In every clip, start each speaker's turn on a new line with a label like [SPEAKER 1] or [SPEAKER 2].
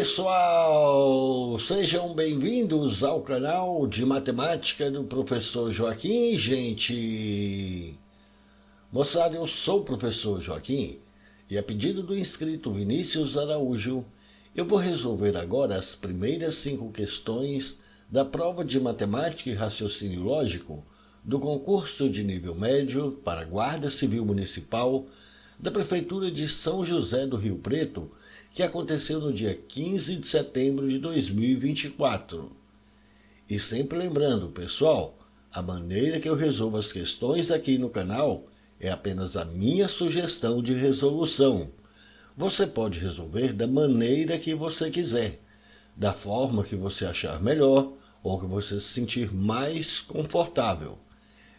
[SPEAKER 1] pessoal, sejam bem-vindos ao canal de matemática do professor Joaquim, gente. Moçada, eu sou o professor Joaquim e a pedido do inscrito Vinícius Araújo, eu vou resolver agora as primeiras 5 questões da prova de matemática e raciocínio lógico do concurso de nível médio para a Guarda Civil Municipal da Prefeitura de São José do Rio Preto, que aconteceu no dia 15 de setembro de 2024. E sempre lembrando, pessoal, a maneira que eu resolvo as questões aqui no canal é apenas a minha sugestão de resolução. Você pode resolver da maneira que você quiser, da forma que você achar melhor ou que você se sentir mais confortável.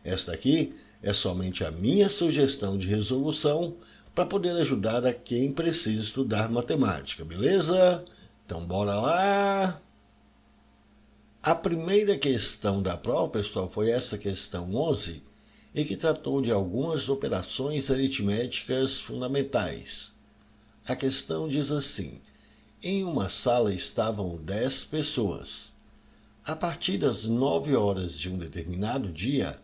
[SPEAKER 1] Esta aqui é somente a minha sugestão de resolução para poder ajudar a quem precisa estudar matemática, beleza? Então bora lá! A primeira questão da prova, pessoal, foi essa questão 11, e que tratou de algumas operações aritméticas fundamentais. A questão diz assim: em uma sala estavam 10 pessoas. A partir das 9 horas de um determinado dia,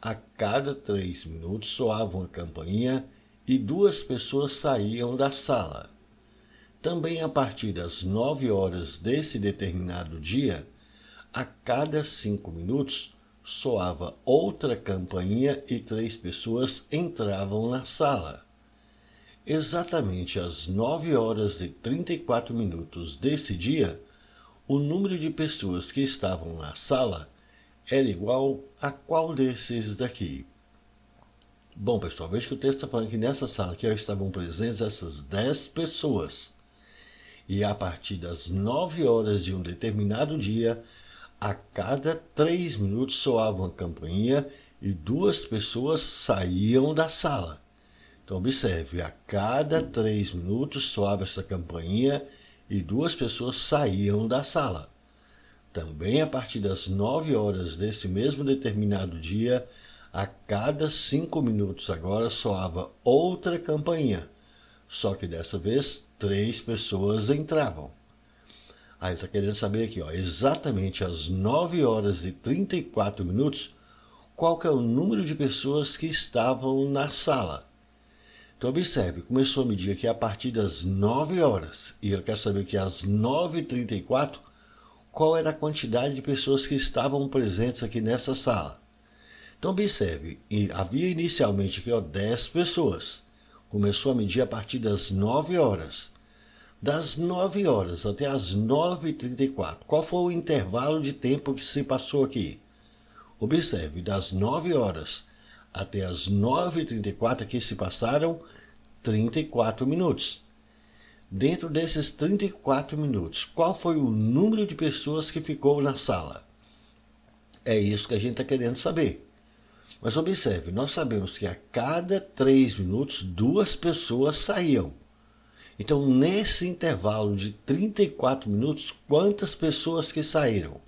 [SPEAKER 1] a cada 3 minutos soava uma campainha e 2 pessoas saíam da sala. Também a partir das 9 horas desse determinado dia, a cada 5 minutos soava outra campainha e 3 pessoas entravam na sala. Exatamente às 9 horas e 34 minutos desse dia, o número de pessoas que estavam na sala era igual a qual desses daqui? Bom, pessoal, veja que o texto está falando que nessa sala aqui estavam presentes essas 10 pessoas. E a partir das 9 horas de um determinado dia, a cada 3 minutos soava uma campainha e 2 pessoas saíam da sala. Então, observe, a cada 3 minutos soava essa campainha e 2 pessoas saíam da sala. Também a partir das 9 horas desse mesmo determinado dia, a cada 5 minutos agora soava outra campainha, só que dessa vez 3 pessoas entravam. Aí está querendo saber aqui, exatamente às 9 horas e 34 minutos, qual que é o número de pessoas que estavam na sala. Então observe, começou a medir aqui a partir das 9 horas, e eu quero saber que às 9h34, qual era a quantidade de pessoas que estavam presentes aqui nessa sala. Então observe, havia inicialmente aqui 10 pessoas. Começou a medir a partir das 9 horas. Das 9 horas até as 9h34, qual foi o intervalo de tempo que se passou aqui? Observe, das 9 horas até as 9h34 aqui se passaram 34 minutos. Dentro desses 34 minutos, qual foi o número de pessoas que ficou na sala? É isso que a gente está querendo saber. Mas observe, nós sabemos que a cada 3 minutos, 2 pessoas saíam. Então, nesse intervalo de 34 minutos, quantas pessoas que saíram?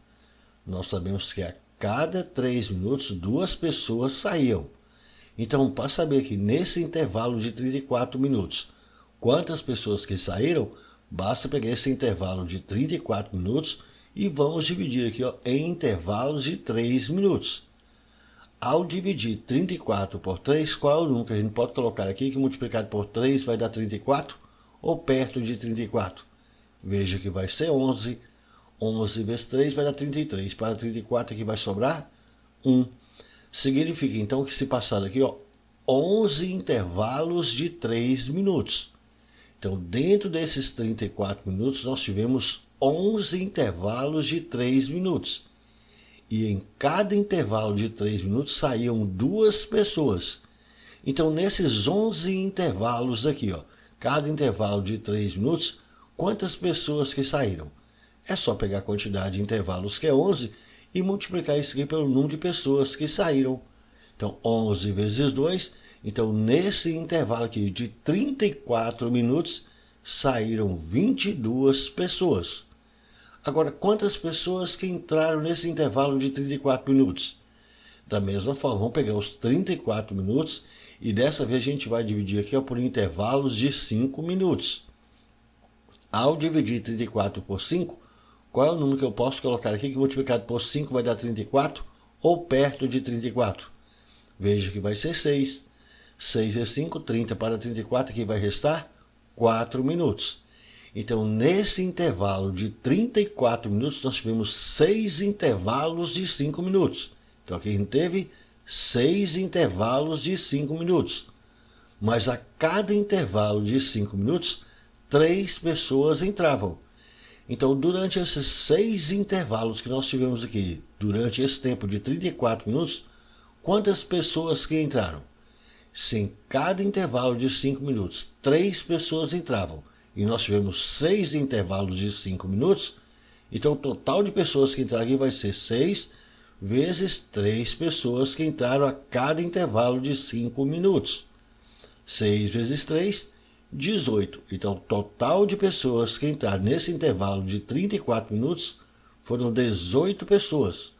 [SPEAKER 1] Nós sabemos que a cada 3 minutos, 2 pessoas saíam. Então, para saber que nesse intervalo de 34 minutos, quantas pessoas que saíram, basta pegar esse intervalo de 34 minutos e vamos dividir aqui em intervalos de 3 minutos. Ao dividir 34 por 3, qual é o número que a gente pode colocar aqui que multiplicado por 3 vai dar 34? Ou perto de 34? Veja que vai ser 11. 11 vezes 3 vai dar 33. Para 34 aqui vai sobrar 1. Significa então que se passar aqui 11 intervalos de 3 minutos. Então, dentro desses 34 minutos, nós tivemos 11 intervalos de 3 minutos. E em cada intervalo de 3 minutos saíam 2 pessoas. Então, nesses 11 intervalos aqui, cada intervalo de 3 minutos, quantas pessoas que saíram? É só pegar a quantidade de intervalos, que é 11, e multiplicar isso aqui pelo número de pessoas que saíram. Então, 11 vezes 2. Então, nesse intervalo aqui de 34 minutos, saíram 22 pessoas. Agora, quantas pessoas que entraram nesse intervalo de 34 minutos? Da mesma forma, vamos pegar os 34 minutos e dessa vez a gente vai dividir aqui por intervalos de 5 minutos. Ao dividir 34 por 5, qual é o número que eu posso colocar aqui que multiplicado por 5 vai dar 34 ou perto de 34? Veja que vai ser 6. 6 vezes 5, 30 para 34, aqui vai restar 4 minutos. Então, nesse intervalo de 34 minutos, nós tivemos 6 intervalos de 5 minutos. Então, aqui a gente teve 6 intervalos de 5 minutos. Mas a cada intervalo de 5 minutos, 3 pessoas entravam. Então, durante esses 6 intervalos que nós tivemos aqui, durante esse tempo de 34 minutos, quantas pessoas que entraram? Se em cada intervalo de 5 minutos, 3 pessoas entravam, e nós tivemos 6 intervalos de 5 minutos, então o total de pessoas que entraram aqui vai ser 6 vezes 3 pessoas que entraram a cada intervalo de 5 minutos. 6 vezes 3, 18. Então o total de pessoas que entraram nesse intervalo de 34 minutos foram 18 pessoas.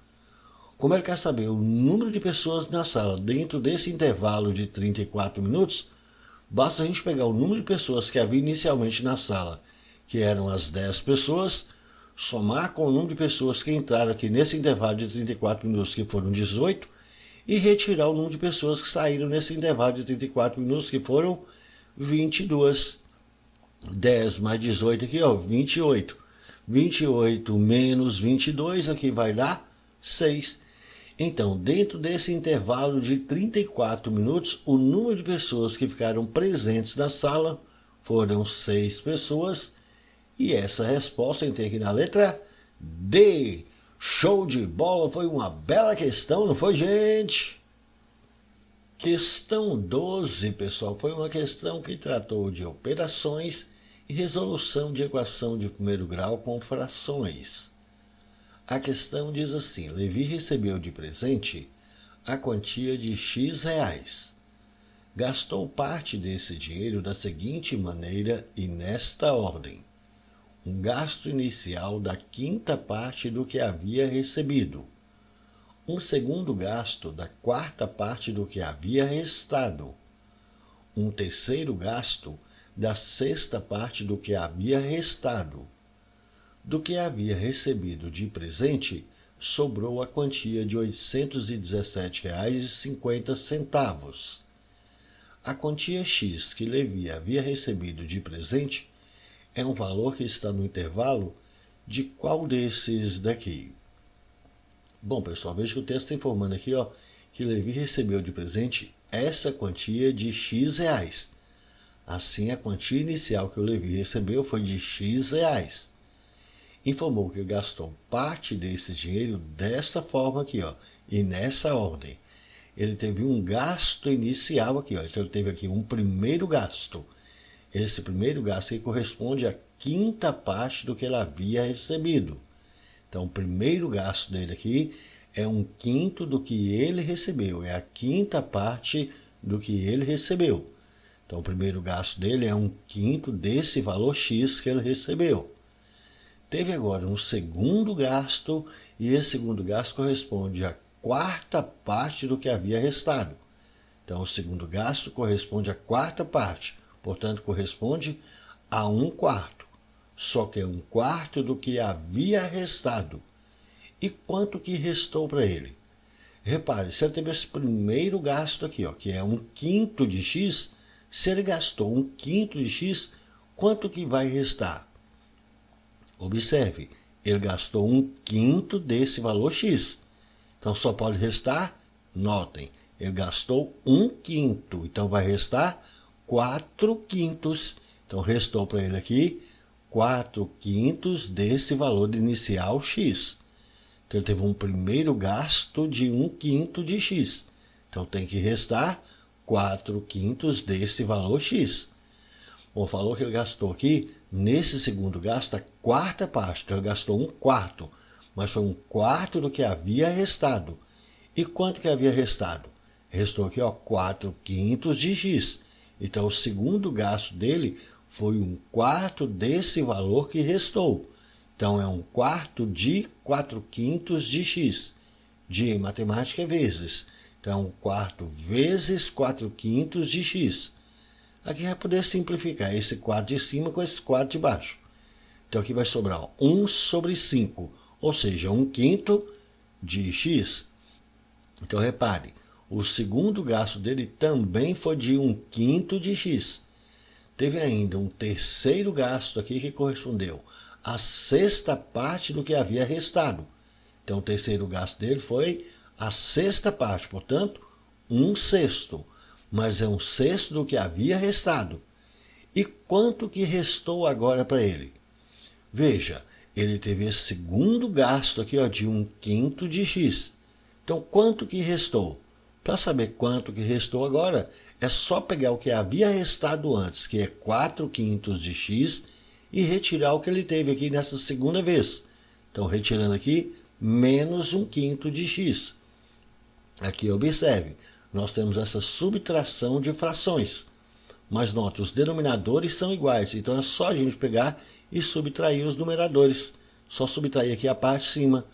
[SPEAKER 1] Como ele quer saber o número de pessoas na sala dentro desse intervalo de 34 minutos, basta a gente pegar o número de pessoas que havia inicialmente na sala, que eram as 10 pessoas, somar com o número de pessoas que entraram aqui nesse intervalo de 34 minutos, que foram 18, e retirar o número de pessoas que saíram nesse intervalo de 34 minutos, que foram 22. 10 mais 18 aqui, 28. 28 menos 22, aqui vai dar 6. Então, dentro desse intervalo de 34 minutos, o número de pessoas que ficaram presentes na sala foram 6 pessoas. E essa resposta a gente tem aqui na letra D. Show de bola, foi uma bela questão, não foi, gente? Questão 12, pessoal, foi uma questão que tratou de operações e resolução de equação de primeiro grau com frações. A questão diz assim: Levi recebeu de presente a quantia de X reais. Gastou parte desse dinheiro da seguinte maneira e nesta ordem: um gasto inicial da quinta parte do que havia recebido, um segundo gasto da quarta parte do que havia restado, um terceiro gasto da sexta parte do que havia restado. Do que havia recebido de presente, sobrou a quantia de R$ 817,50. A quantia X que Levi havia recebido de presente é um valor que está no intervalo de qual desses daqui? Bom, pessoal, veja que o texto está informando aqui que Levi recebeu de presente essa quantia de X reais. Assim, a quantia inicial que o Levi recebeu foi de X reais. Informou que gastou parte desse dinheiro dessa forma aqui, e nessa ordem. Ele teve um gasto inicial aqui, então ele teve aqui um primeiro gasto. Esse primeiro gasto aqui corresponde à quinta parte do que ele havia recebido. Então, o primeiro gasto dele aqui é um quinto do que ele recebeu, é a quinta parte do que ele recebeu. Então, o primeiro gasto dele é um quinto desse valor X que ele recebeu. Teve agora um segundo gasto, e esse segundo gasto corresponde à quarta parte do que havia restado. Então, o segundo gasto corresponde à quarta parte, portanto, corresponde a 1/4. Só que é 1/4 do que havia restado. E quanto que restou para ele? Repare, se ele teve esse primeiro gasto aqui, que é 1/5 de X, se ele gastou 1/5 de X, quanto que vai restar? Observe, ele gastou 1/5 desse valor X. Então, só pode restar, notem, ele gastou 1/5, então vai restar 4/5. Então, restou para ele aqui 4/5 desse valor inicial X. Então, ele teve um primeiro gasto de 1/5 de X. Então, tem que restar 4/5 desse valor X. O valor que ele gastou aqui, nesse segundo gasto, a quarta parte. Então, ele gastou 1/4, mas foi 1/4 do que havia restado. E quanto que havia restado? Restou aqui 4/5 de X. Então, o segundo gasto dele foi 1/4 desse valor que restou. Então, é 1/4 de 4/5 de X. De matemática é vezes. Então, 1/4 vezes 4/5 de X. Aqui vai poder simplificar esse 4 de cima com esse 4 de baixo. Então aqui vai sobrar 1 sobre 5, ou seja, 1/5 de x. Então repare, o segundo gasto dele também foi de 1/5 de x. Teve ainda um terceiro gasto aqui que correspondeu à sexta parte do que havia restado. Então o terceiro gasto dele foi a sexta parte, portanto, 1/6. Mas é 1/6 do que havia restado. E quanto que restou agora para ele? Veja, ele teve esse segundo gasto aqui ó, de 1/5 de x. Então, quanto que restou? Para saber quanto que restou agora, é só pegar o que havia restado antes, que é 4/5 de x, e retirar o que ele teve aqui nessa segunda vez. Então, retirando aqui, menos 1/5 de x. Aqui, observe, nós temos essa subtração de frações. Mas note, os denominadores são iguais, então é só a gente pegar e subtrair os numeradores. Só subtrair aqui a parte de cima.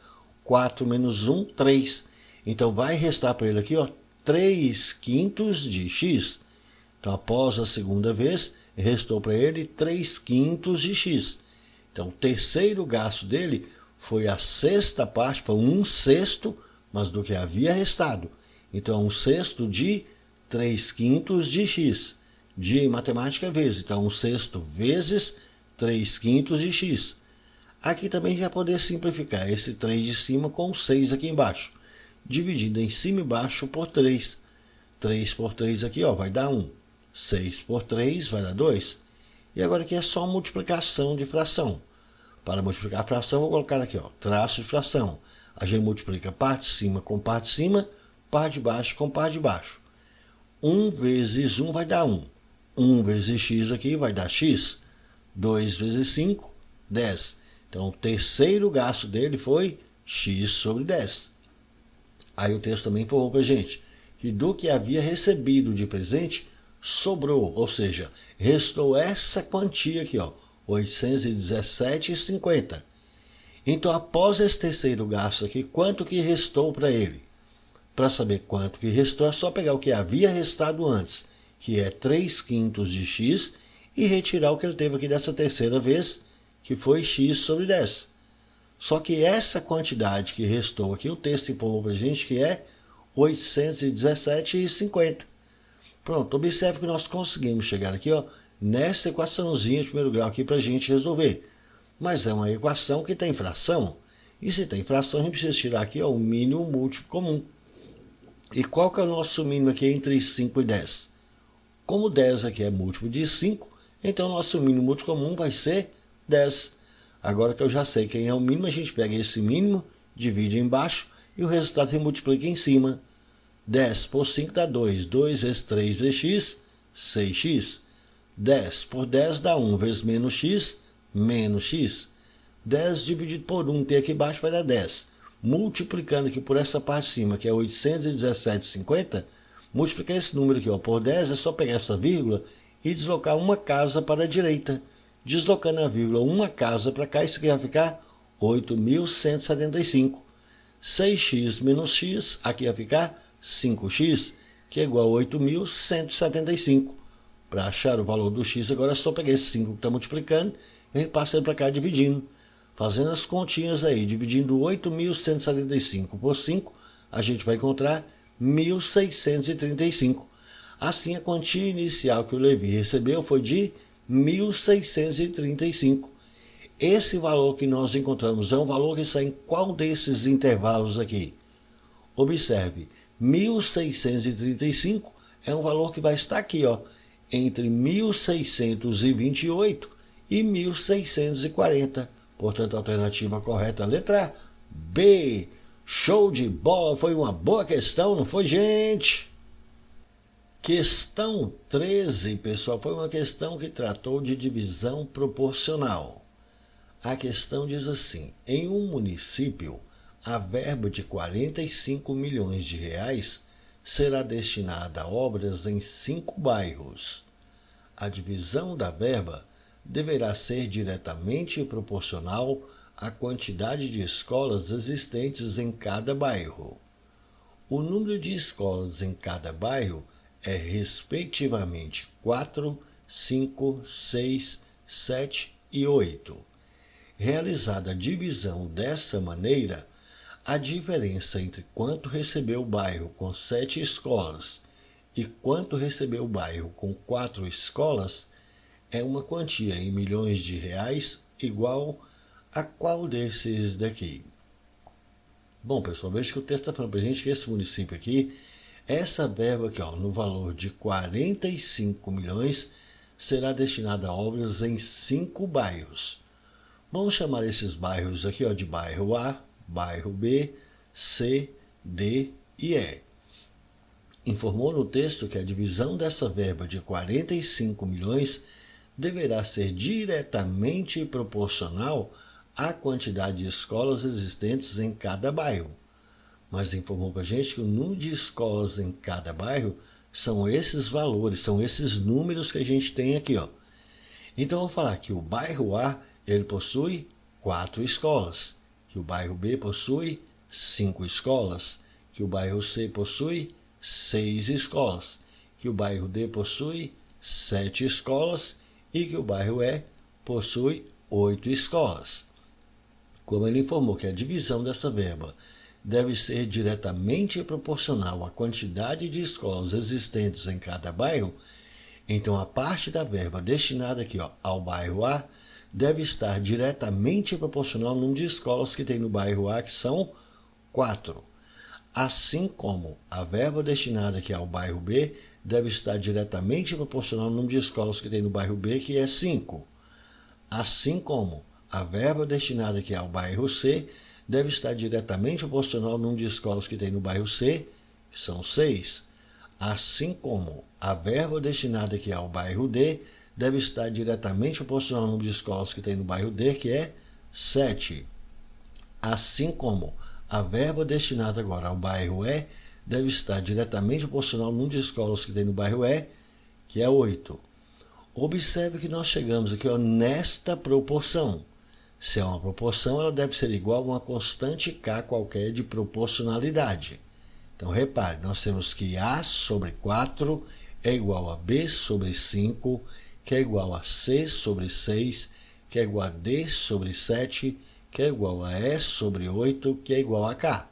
[SPEAKER 1] 4 menos 1, 3. Então vai restar para ele aqui, ó, 3/5 de x. Então após a segunda vez, restou para ele 3/5 de x. Então o terceiro gasto dele foi a sexta parte, para 1/6, mas do que havia restado. Então 1/6 de 3/5 de x. De matemática vezes, então 1/6 vezes 3/5 de x. Aqui também já poder simplificar esse 3 de cima com o 6 aqui embaixo. Dividindo em cima e baixo por 3. 3 por 3 aqui ó, vai dar 1. 6 por 3 vai dar 2. E agora aqui é só multiplicação de fração. Para multiplicar a fração, vou colocar aqui ó, traço de fração. A gente multiplica parte de cima com parte de cima, parte de baixo com parte de baixo. 1 vezes 1 vai dar 1. 1 vezes x aqui vai dar x. 2 vezes 5, 10. Então, o terceiro gasto dele foi x sobre 10. Aí o texto também informou para a gente que do que havia recebido de presente, sobrou. Ou seja, restou essa quantia aqui, ó, 817,50. Então, após esse terceiro gasto aqui, quanto que restou para ele? Para saber quanto que restou, é só pegar o que havia restado antes, que é 3/5 de x, e retirar o que ele teve aqui dessa terceira vez, que foi x sobre 10. Só que essa quantidade que restou aqui, o texto informou para a gente que é 817,50. Pronto, observe que nós conseguimos chegar aqui ó, nessa equaçãozinha de primeiro grau aqui para a gente resolver. Mas é uma equação que tem fração. E se tem fração, a gente precisa tirar aqui ó, o mínimo múltiplo comum. E qual que é o nosso mínimo aqui entre 5 e 10? Como 10 aqui é múltiplo de 5, então o nosso mínimo múltiplo comum vai ser 10. Agora que eu já sei quem é o mínimo, a gente pega esse mínimo, divide embaixo e o resultado remultiplica em cima. 10 por 5 dá 2. 2 vezes 3 vezes x, 6x. 10 por 10 dá 1 vezes menos x, menos x. 10 dividido por 1, tem aqui embaixo, vai dar 10. Multiplicando aqui por essa parte de cima, que é 817,50, multiplicar esse número aqui ó, por 10, é só pegar essa vírgula e deslocar uma casa para a direita. Deslocando a vírgula uma casa para cá, isso aqui vai ficar 8.175. 6x menos x, aqui vai ficar 5x, que é igual a 8.175. Para achar o valor do x, agora é só pegar esse 5 que está multiplicando, e a gente passa ele para cá dividindo. Fazendo as continhas aí, dividindo 8.175 por 5, a gente vai encontrar 1.635. Assim, a quantia inicial que o Levi recebeu foi de 1.635. Esse valor que nós encontramos é um valor que está em qual desses intervalos aqui? Observe, 1.635 é um valor que vai estar aqui, ó, entre 1.628 e 1.640. Portanto, a alternativa correta, letra B. Show de bola, foi uma boa questão, não foi, gente? Questão 13, pessoal, foi uma questão que tratou de divisão proporcional. A questão diz assim: em um município, a verba de 45 milhões de reais será destinada a obras em 5 bairros. A divisão da verba deverá ser diretamente proporcional à quantidade de escolas existentes em cada bairro. O número de escolas em cada bairro é respectivamente 4, 5, 6, 7 e 8. Realizada a divisão dessa maneira, a diferença entre quanto recebeu o bairro com 7 escolas e quanto recebeu o bairro com 4 escolas é uma quantia em milhões de reais igual a qual desses daqui? Bom, pessoal, veja que o texto está falando para a gente que esse município aqui, essa verba aqui, no valor de 45 milhões, será destinada a obras em 5 bairros. Vamos chamar esses bairros aqui de bairro A, bairro B, C, D e E. Informou no texto que a divisão dessa verba de 45 milhões deverá ser diretamente proporcional à quantidade de escolas existentes em cada bairro. Mas informou para a gente que o número de escolas em cada bairro são esses valores, são esses números que a gente tem aqui. Então, vou falar que o bairro A ele possui 4 escolas, que o bairro B possui 5 escolas, que o bairro C possui 6 escolas, que o bairro D possui 7 escolas e que o bairro E possui 8 escolas. Como ele informou que a divisão dessa verba deve ser diretamente proporcional à quantidade de escolas existentes em cada bairro, então a parte da verba destinada aqui ao bairro A deve estar diretamente proporcional ao número de escolas que tem no bairro A, que são 4. Assim como a verba destinada aqui ao bairro B deve estar diretamente proporcional ao número de escolas que tem no bairro B, que é 5. Assim como a verba destinada aqui ao bairro C deve estar diretamente proporcional ao número de escolas que tem no bairro C, que são 6. Assim como a verba destinada aqui ao bairro D deve estar diretamente proporcional ao número de escolas que tem no bairro D, que é 7. Assim como a verba destinada agora ao bairro E deve estar diretamente proporcional ao número de escolas que tem no bairro E, que é 8. Observe que nós chegamos aqui nesta proporção. Se é uma proporção, ela deve ser igual a uma constante K qualquer de proporcionalidade. Então, repare, nós temos que A sobre 4 é igual a B sobre 5, que é igual a C sobre 6, que é igual a D sobre 7, que é igual a E sobre 8, que é igual a K.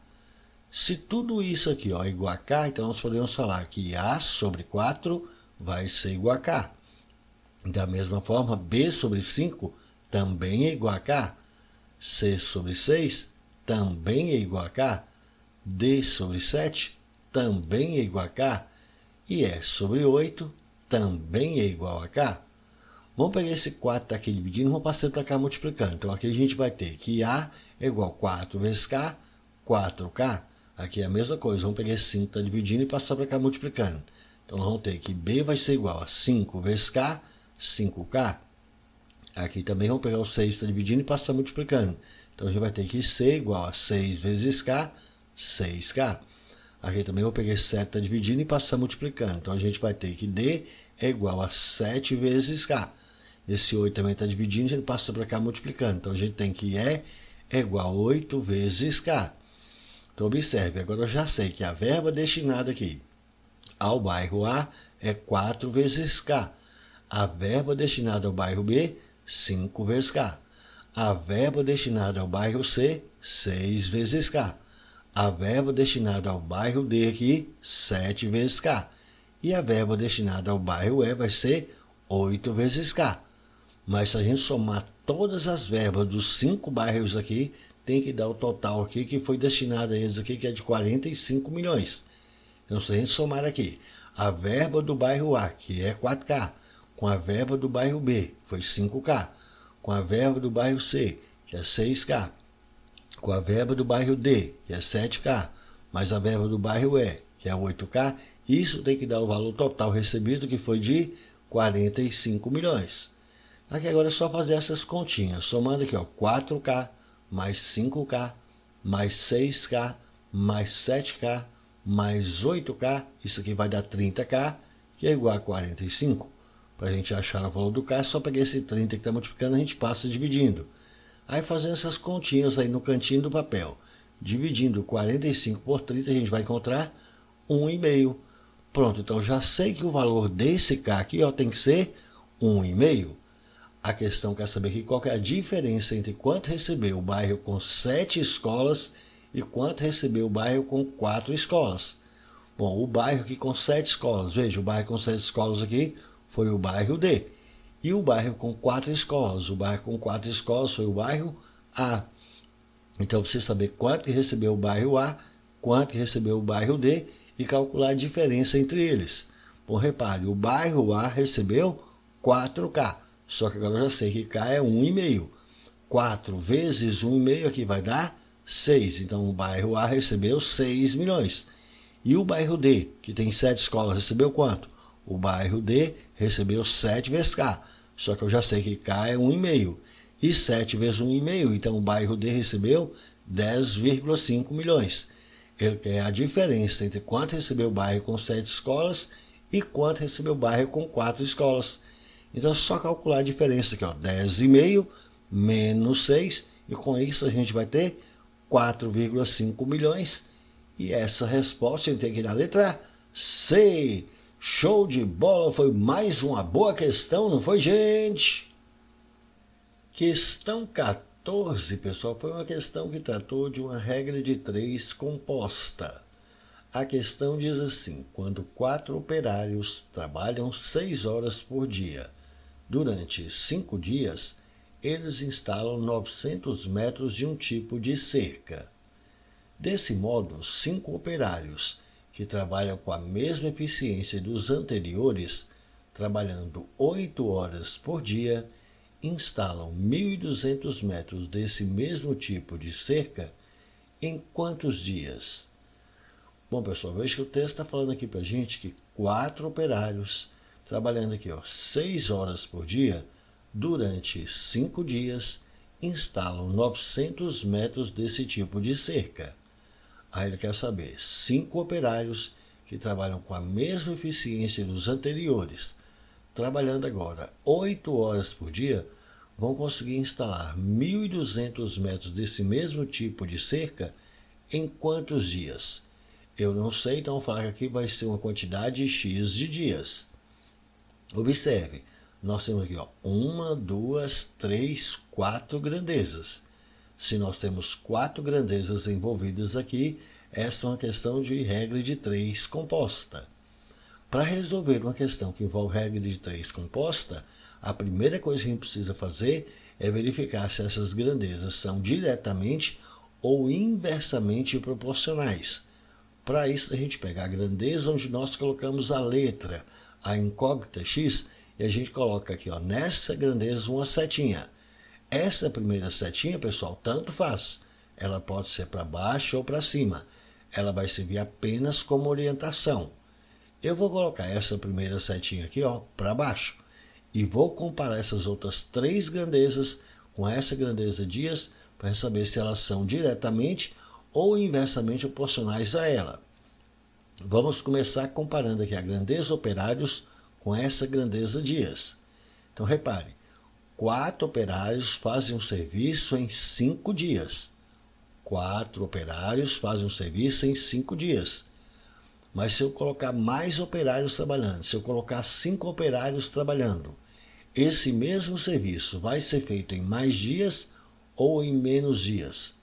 [SPEAKER 1] Se tudo isso aqui é igual a K, então nós podemos falar que A sobre 4 vai ser igual a K. Da mesma forma, B sobre 5 também é igual a K. C sobre 6 também é igual a K. D sobre 7 também é igual a K. E E sobre 8 também é igual a K. Vamos pegar esse 4 tá aqui dividindo e vamos passando para cá multiplicando. Então aqui a gente vai ter que A é igual a 4 vezes K, 4K. Aqui é a mesma coisa, vamos pegar esse 5 está dividindo e passar para cá multiplicando. Então nós vamos ter que B vai ser igual a 5 vezes K, 5K. Aqui também vamos pegar o 6 está dividindo e passar multiplicando. Então a gente vai ter que C igual a 6 vezes K, 6K. Aqui também vou pegar esse 7 está dividindo e passar multiplicando. Então a gente vai ter que D é igual a 7 vezes K. Esse 8 também está dividindo, a gente passa para cá multiplicando. Então a gente tem que E é igual a 8 vezes K. Então observe, agora eu já sei que a verba destinada aqui ao bairro A é 4 vezes K. A verba destinada ao bairro B, 5 vezes K. A verba destinada ao bairro C, 6 vezes K. A verba destinada ao bairro D aqui, 7 vezes K. E a verba destinada ao bairro E vai ser 8 vezes K. Mas se a gente somar todas as verbas dos 5 bairros aqui, tem que dar o total aqui que foi destinado a eles aqui, que é de 45 milhões. Então, se a gente somar aqui a verba do bairro A, que é 4K, com a verba do bairro B, foi 5K, com a verba do bairro C, que é 6K, com a verba do bairro D, que é 7K, mais a verba do bairro E, que é 8K, isso tem que dar o valor total recebido, que foi de 45 milhões. Aqui agora é só fazer essas continhas, somando aqui 4K, mais 5K, mais 6K, mais 7K, mais 8K, isso aqui vai dar 30K, que é igual a 45. Para a gente achar o valor do K, é só pegar esse 30 que está multiplicando, a gente passa dividindo. Aí fazendo essas continhas aí no cantinho do papel, dividindo 45 por 30, a gente vai encontrar 1,5. Pronto, então já sei que o valor desse K aqui tem que ser 1,5. A questão quer saber aqui qual que é a diferença entre quanto recebeu o bairro com 7 escolas e quanto recebeu o bairro com 4 escolas. Bom, o bairro aqui com 7 escolas, veja, o bairro com 7 escolas aqui foi o bairro D. E o bairro com 4 escolas, o bairro com 4 escolas foi o bairro A. Então, precisa saber quanto que recebeu o bairro A, quanto que recebeu o bairro D e calcular a diferença entre eles. Bom, repare, o bairro A recebeu 4K, só que agora eu já sei que K é 1,5. 4 vezes 1,5 aqui vai dar 6. Então, o bairro A recebeu 6 milhões. E o bairro D, que tem 7 escolas, recebeu quanto? O bairro D recebeu 7 vezes K, só que eu já sei que K é 1,5. E 7 vezes 1,5, então o bairro D recebeu 10,5 milhões. Ele quer a diferença entre quanto recebeu o bairro com 7 escolas e quanto recebeu o bairro com 4 escolas. Então é só calcular a diferença aqui, ó, 10,5 menos 6, e com isso a gente vai ter 4,5 milhões. E essa resposta a gente tem que ir na letra C. Show de bola, foi mais uma boa questão, não foi, gente? Questão 14, pessoal, foi uma questão que tratou de uma regra de 3 composta. A questão diz assim: quando 4 operários trabalham 6 horas por dia, durante 5 dias, eles instalam 900 metros de um tipo de cerca. Desse modo, 5 operários que trabalham com a mesma eficiência dos anteriores, trabalhando 8 horas por dia, instalam 1.200 metros desse mesmo tipo de cerca em quantos dias? Bom, pessoal, veja que o texto está falando aqui para a gente que 4 operários trabalhando aqui, 6 horas por dia, durante 5 dias, instalam 900 metros desse tipo de cerca. Aí ele quer saber, 5 operários que trabalham com a mesma eficiência dos anteriores, trabalhando agora 8 horas por dia, vão conseguir instalar 1.200 metros desse mesmo tipo de cerca em quantos dias? Eu não sei, então vou falar que aqui vai ser uma quantidade X de dias. Observe, nós temos aqui 1, 2, 3, 4 grandezas. Se nós temos 4 grandezas envolvidas aqui, essa é uma questão de regra de 3 composta. Para resolver uma questão que envolve regra de 3 composta, a primeira coisa que a gente precisa fazer é verificar se essas grandezas são diretamente ou inversamente proporcionais. Para isso, a gente pega a grandeza onde nós colocamos a letra, a incógnita x, e a gente coloca aqui, nessa grandeza, uma setinha. Essa primeira setinha, pessoal, tanto faz. Ela pode ser para baixo ou para cima. Ela vai servir apenas como orientação. Eu vou colocar essa primeira setinha aqui, para baixo. E vou comparar essas outras 3 grandezas com essa grandeza dias para saber se elas são diretamente ou inversamente proporcionais a ela. Vamos começar comparando aqui a grandeza operários com essa grandeza dias. Então, repare. 4 operários fazem um serviço em 5 dias. 4 operários fazem um serviço em 5 dias. Mas se eu colocar mais operários trabalhando, se eu colocar 5 operários trabalhando, esse mesmo serviço vai ser feito em mais dias ou em menos dias?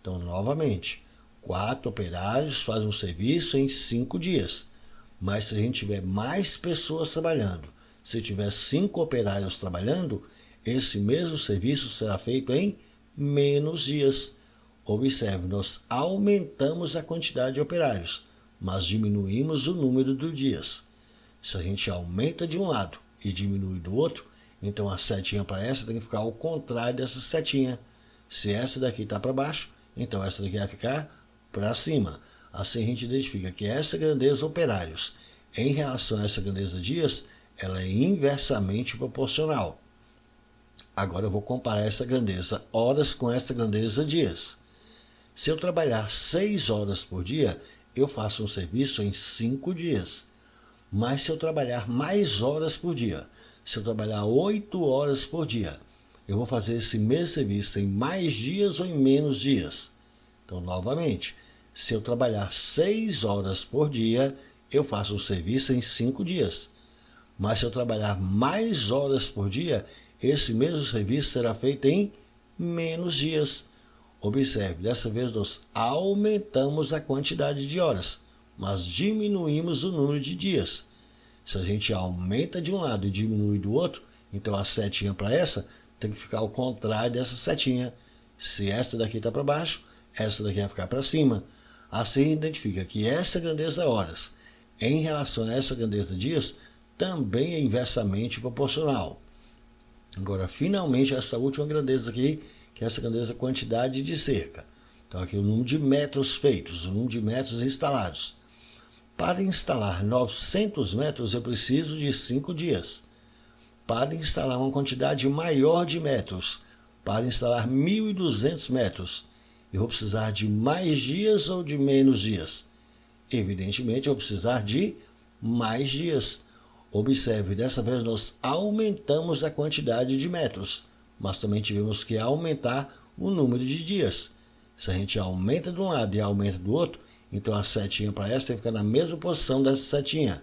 [SPEAKER 1] Então, novamente, 4 operários fazem um serviço em 5 dias. Mas se a gente tiver mais pessoas trabalhando, se tiver 5 operários trabalhando, esse mesmo serviço será feito em menos dias. Observe, nós aumentamos a quantidade de operários, mas diminuímos o número de dias. Se a gente aumenta de um lado e diminui do outro, então a setinha para essa tem que ficar ao contrário dessa setinha. Se essa daqui está para baixo, então essa daqui vai ficar para cima. Assim a gente identifica que essa grandeza operários, em relação a essa grandeza dias, ela é inversamente proporcional. Agora eu vou comparar essa grandeza horas com essa grandeza dias. Se eu trabalhar 6 horas por dia, eu faço um serviço em 5 dias. Mas se eu trabalhar mais horas por dia, se eu trabalhar 8 horas por dia, eu vou fazer esse mesmo serviço em mais dias ou em menos dias. Então, novamente, se eu trabalhar 6 horas por dia, eu faço um serviço em 5 dias. Mas se eu trabalhar mais horas por dia, esse mesmo serviço será feito em menos dias. Observe, dessa vez nós aumentamos a quantidade de horas, mas diminuímos o número de dias. Se a gente aumenta de um lado e diminui do outro, então a setinha para essa tem que ficar ao contrário dessa setinha. Se essa daqui está para baixo, essa daqui vai ficar para cima. Assim identifica que essa grandeza horas em relação a essa grandeza dias também é inversamente proporcional. Agora, finalmente, essa última grandeza aqui, que é essa grandeza quantidade de cerca. Então, aqui o número de metros feitos, o número de metros instalados. Para instalar 900 metros, eu preciso de 5 dias. Para instalar uma quantidade maior de metros, para instalar 1.200 metros, eu vou precisar de mais dias ou de menos dias? Evidentemente, eu vou precisar de mais dias. Observe, dessa vez nós aumentamos a quantidade de metros, mas também tivemos que aumentar o número de dias. Se a gente aumenta de um lado e aumenta do outro, então a setinha para essa tem que ficar na mesma posição dessa setinha.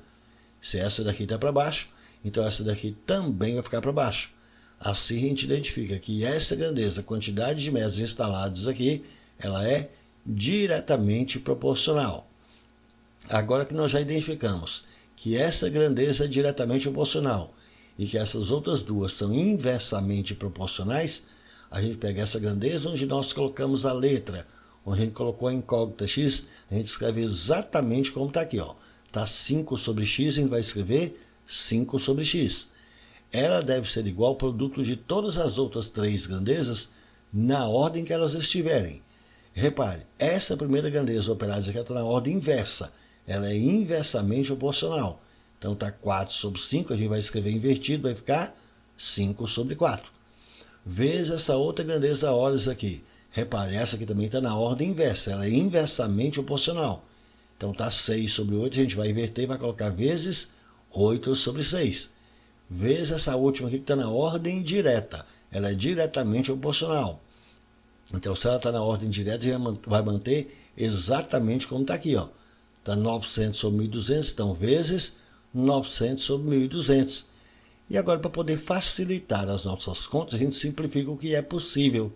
[SPEAKER 1] Se essa daqui está para baixo, então essa daqui também vai ficar para baixo. Assim a gente identifica que essa grandeza, a quantidade de metros instalados aqui, ela é diretamente proporcional. Agora que nós já identificamos que essa grandeza é diretamente proporcional e que essas outras duas são inversamente proporcionais, a gente pega essa grandeza onde nós colocamos a letra, onde a gente colocou a incógnita x, a gente escreve exatamente como está aqui. Está 5 sobre x, a gente vai escrever 5 sobre x. Ela deve ser igual ao produto de todas as outras três grandezas na ordem que elas estiverem. Repare, essa primeira grandeza operada aqui está na ordem inversa. Ela é inversamente proporcional. Então está 4 sobre 5, a gente vai escrever invertido, vai ficar 5 sobre 4. Veja essa outra grandeza horas aqui. Repare, essa aqui também está na ordem inversa, ela é inversamente proporcional. Então está 6 sobre 8, a gente vai inverter e vai colocar vezes 8 sobre 6. Veja essa última aqui que está na ordem direta, ela é diretamente proporcional. Então se ela está na ordem direta, a gente vai manter exatamente como está aqui. Está 900 sobre 1.200, então vezes 900 sobre 1.200. E agora, para poder facilitar as nossas contas, a gente simplifica o que é possível.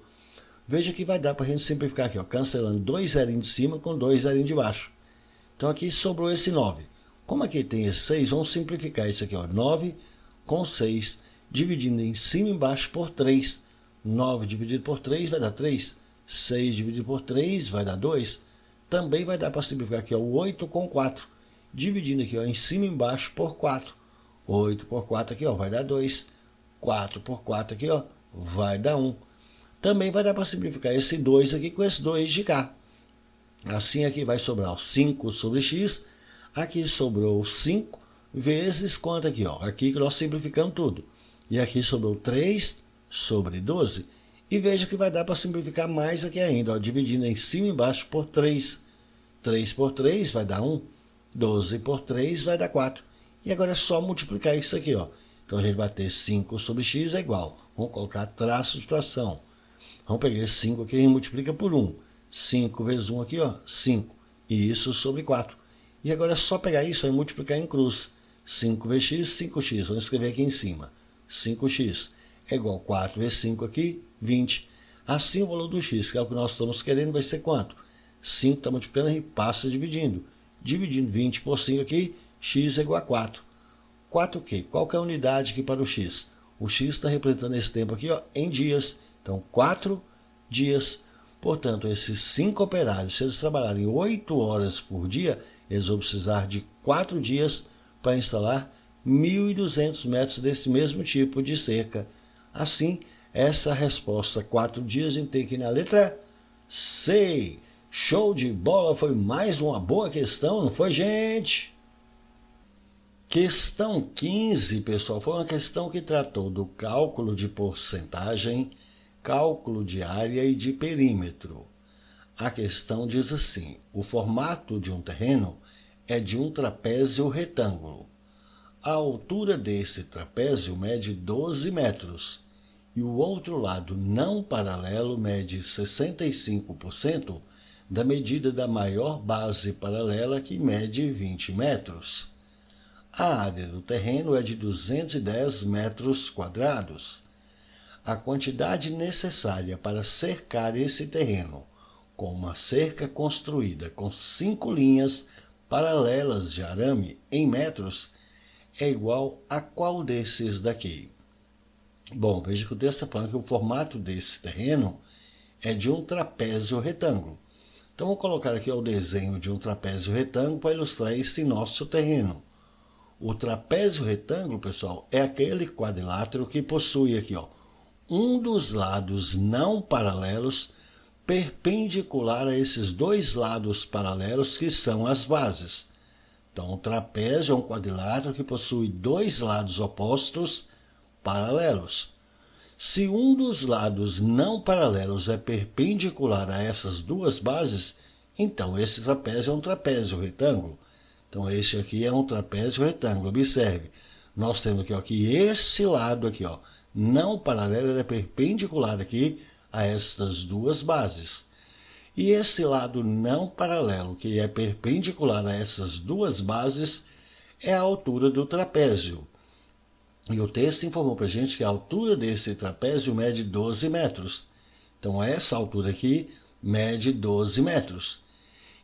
[SPEAKER 1] Veja que vai dar para a gente simplificar aqui, cancelando 2 zerinhos de cima com 2 zerinhos de baixo. Então aqui sobrou esse 9. Como aqui tem esse 6, vamos simplificar isso aqui. 9 com 6, dividindo em cima e embaixo por 3. 9 dividido por 3 vai dar 3. 6 dividido por 3 vai dar 2. Também vai dar para simplificar aqui, o 8 com 4, dividindo aqui, em cima e embaixo por 4. 8 por 4 aqui, vai dar 2. 4 por 4 aqui, vai dar 1. Também vai dar para simplificar esse 2 aqui com esse 2 de cá. Assim aqui vai sobrar 5 sobre x. Aqui sobrou 5 vezes quanto aqui? Aqui que nós simplificamos tudo. E aqui sobrou 3 sobre 12. E veja que vai dar para simplificar mais aqui ainda, dividindo em cima e embaixo por 3. 3 por 3 vai dar 1. 12 por 3 vai dar 4. E agora é só multiplicar isso aqui. Então a gente vai ter 5 sobre x é igual. Vamos colocar traço de fração. Vamos pegar esse 5 aqui e multiplica por 1. 5 vezes 1 aqui, 5. E isso sobre 4. E agora é só pegar isso e multiplicar em cruz. 5 vezes x, 5x. Vamos escrever aqui em cima. 5x é igual a 4 vezes 5 aqui, 20. Assim o valor do x, que é o que nós estamos querendo, vai ser quanto? 5 está multiplicando e passa dividindo. Dividindo 20 por 5 aqui, x é igual a 4. 4 o quê? Qual que é a unidade aqui para o x? O x está representando esse tempo aqui em dias. Então, 4 dias. Portanto, esses 5 operários, se eles trabalharem 8 horas por dia, eles vão precisar de 4 dias para instalar 1.200 metros desse mesmo tipo de cerca. Assim, essa resposta, 4 dias, a gente tem aqui na letra C. Show de bola, foi mais uma boa questão, não foi, gente? Questão 15, pessoal, foi uma questão que tratou do cálculo de porcentagem, cálculo de área e de perímetro. A questão diz assim: o formato de um terreno é de um trapézio retângulo. A altura desse trapézio mede 12 metros e o outro lado não paralelo mede 65% da medida da maior base paralela, que mede 20 metros. A área do terreno é de 210 metros quadrados. a quantidade necessária para cercar esse terreno com uma cerca construída com 5 linhas paralelas de arame em metros é igual a qual desses daqui? Bom, veja que o texto está falando que o formato desse terreno é de um trapézio retângulo. Então, vou colocar aqui o desenho de um trapézio retângulo para ilustrar esse nosso terreno. O trapézio retângulo, pessoal, é aquele quadrilátero que possui aqui, um dos lados não paralelos perpendicular a esses dois lados paralelos que são as bases. Então, o trapézio é um quadrilátero que possui dois lados opostos paralelos. Se um dos lados não paralelos é perpendicular a essas duas bases, então esse trapézio é um trapézio retângulo. Então, esse aqui é um trapézio retângulo. Observe, nós temos aqui que esse lado aqui, não paralelo, é perpendicular aqui a estas duas bases. E esse lado não paralelo, que é perpendicular a essas duas bases, é a altura do trapézio. E o texto informou para a gente que a altura desse trapézio mede 12 metros. Então, essa altura aqui mede 12 metros.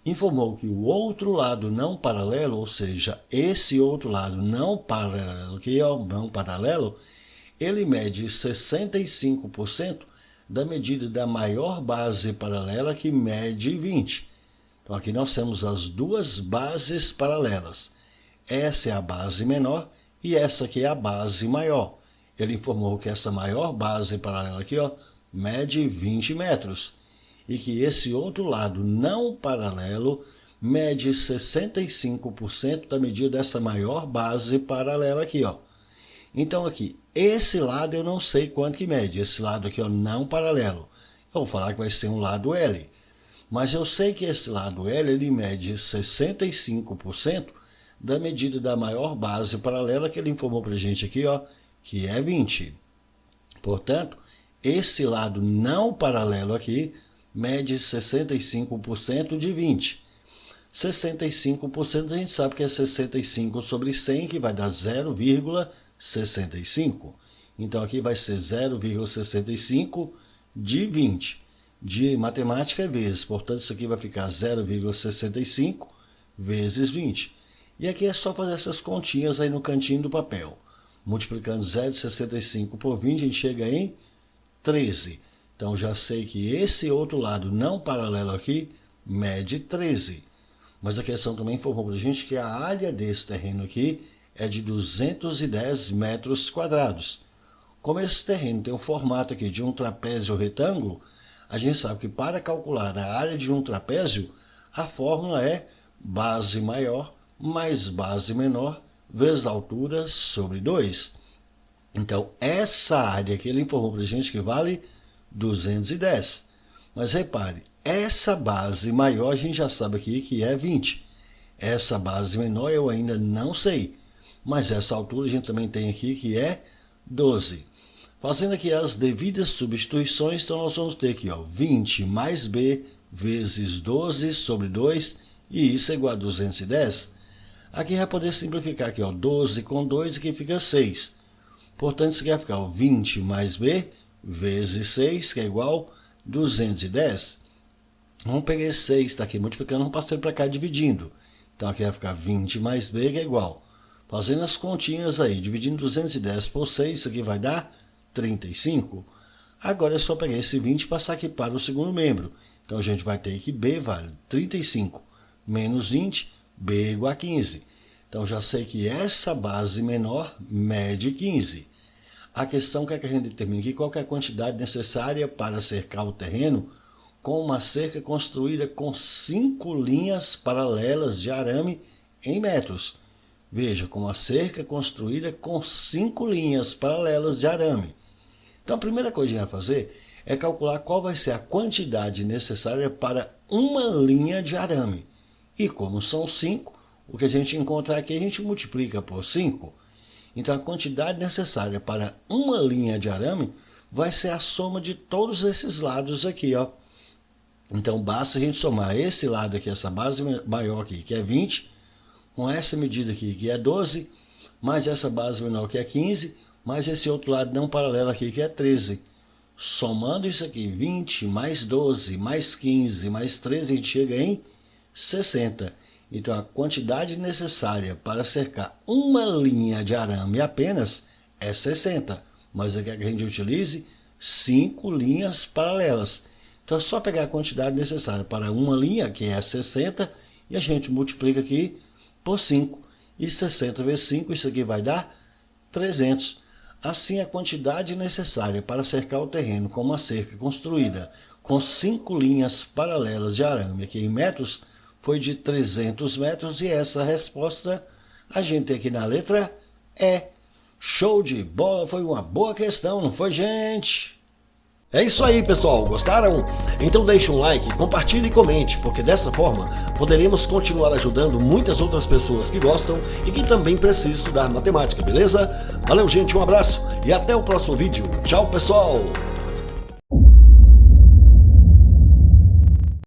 [SPEAKER 1] Informou que o outro lado não paralelo, ou seja, esse outro lado não paralelo, que é o não paralelo, ele mede 65% da medida da maior base paralela, que mede 20. Então, aqui nós temos as duas bases paralelas. Essa é a base menor e essa aqui é a base maior. Ele informou que essa maior base paralela aqui, mede 20 metros. E que esse outro lado não paralelo mede 65% da medida dessa maior base paralela aqui, Então, aqui, esse lado eu não sei quanto que mede. Esse lado aqui, não paralelo. Eu vou falar que vai ser um lado L. Mas eu sei que esse lado L, ele mede 65% da medida da maior base paralela, que ele informou para a gente aqui, que é 20. Portanto, esse lado não paralelo aqui mede 65% de 20. 65% a gente sabe que é 65 sobre 100, que vai dar 0,65. Então, aqui vai ser 0,65 de 20. De matemática é vezes, portanto, isso aqui vai ficar 0,65 vezes 20. E aqui é só fazer essas continhas aí no cantinho do papel. Multiplicando 0,65 por 20, a gente chega em 13. Então, já sei que esse outro lado não paralelo aqui mede 13. Mas a questão também informou para a gente que a área desse terreno aqui é de 210 metros quadrados. Como esse terreno tem o formato aqui de um trapézio retângulo, a gente sabe que para calcular a área de um trapézio, a fórmula é base maior mais base menor vezes altura sobre 2. Então, essa área aqui ele informou para a gente que vale 210. Mas repare, essa base maior a gente já sabe aqui que é 20. Essa base menor eu ainda não sei. Mas essa altura a gente também tem aqui que é 12. Fazendo aqui as devidas substituições, então nós vamos ter aqui 20 mais b vezes 12 sobre 2, e isso é igual a 210. Aqui vai poder simplificar aqui, 12 com 2, aqui fica 6. Portanto, isso aqui vai ficar 20 mais b vezes 6, que é igual a 210. Vamos pegar esse 6, está aqui multiplicando, vamos passar para cá dividindo. Então, aqui vai ficar 20 mais b, que é igual. Fazendo as continhas aí, dividindo 210 por 6, isso aqui vai dar 35. Agora é só pegar esse 20 e passar aqui para o segundo membro. Então, a gente vai ter que b vale 35 menos 20, b igual a 15. Então, já sei que essa base menor mede 15. A questão que a gente determina aqui, qual é a quantidade necessária para cercar o terreno com uma cerca construída com 5 linhas paralelas de arame em metros. Veja, com uma cerca construída com 5 linhas paralelas de arame. Então, a primeira coisa que a gente vai fazer é calcular qual vai ser a quantidade necessária para uma linha de arame. E como são 5, o que a gente encontrar aqui a gente multiplica por 5. Então, a quantidade necessária para uma linha de arame vai ser a soma de todos esses lados aqui, Então, basta a gente somar esse lado aqui, essa base maior aqui, que é 20, com essa medida aqui, que é 12, mais essa base menor, que é 15, mais esse outro lado não paralelo aqui, que é 13. Somando isso aqui, 20 mais 12 mais 15 mais 13, a gente chega em 60. Então a quantidade necessária para cercar uma linha de arame apenas é 60. Mas aqui que a gente utilize 5 linhas paralelas. Então é só pegar a quantidade necessária para uma linha, que é 60, e a gente multiplica aqui por 5. E 60 vezes 5, isso aqui vai dar 300. Assim, a quantidade necessária para cercar o terreno com uma cerca construída com 5 linhas paralelas de arame aqui em metros foi de 300 metros. E essa resposta a gente tem aqui na letra E. Show de bola, foi uma boa questão, não foi, gente? É isso aí, pessoal. Gostaram? Então deixe um like, compartilhe e comente, porque dessa forma poderemos continuar ajudando muitas outras pessoas que gostam e que também precisam estudar matemática, beleza? Valeu, gente, um abraço e até o próximo vídeo. Tchau, pessoal!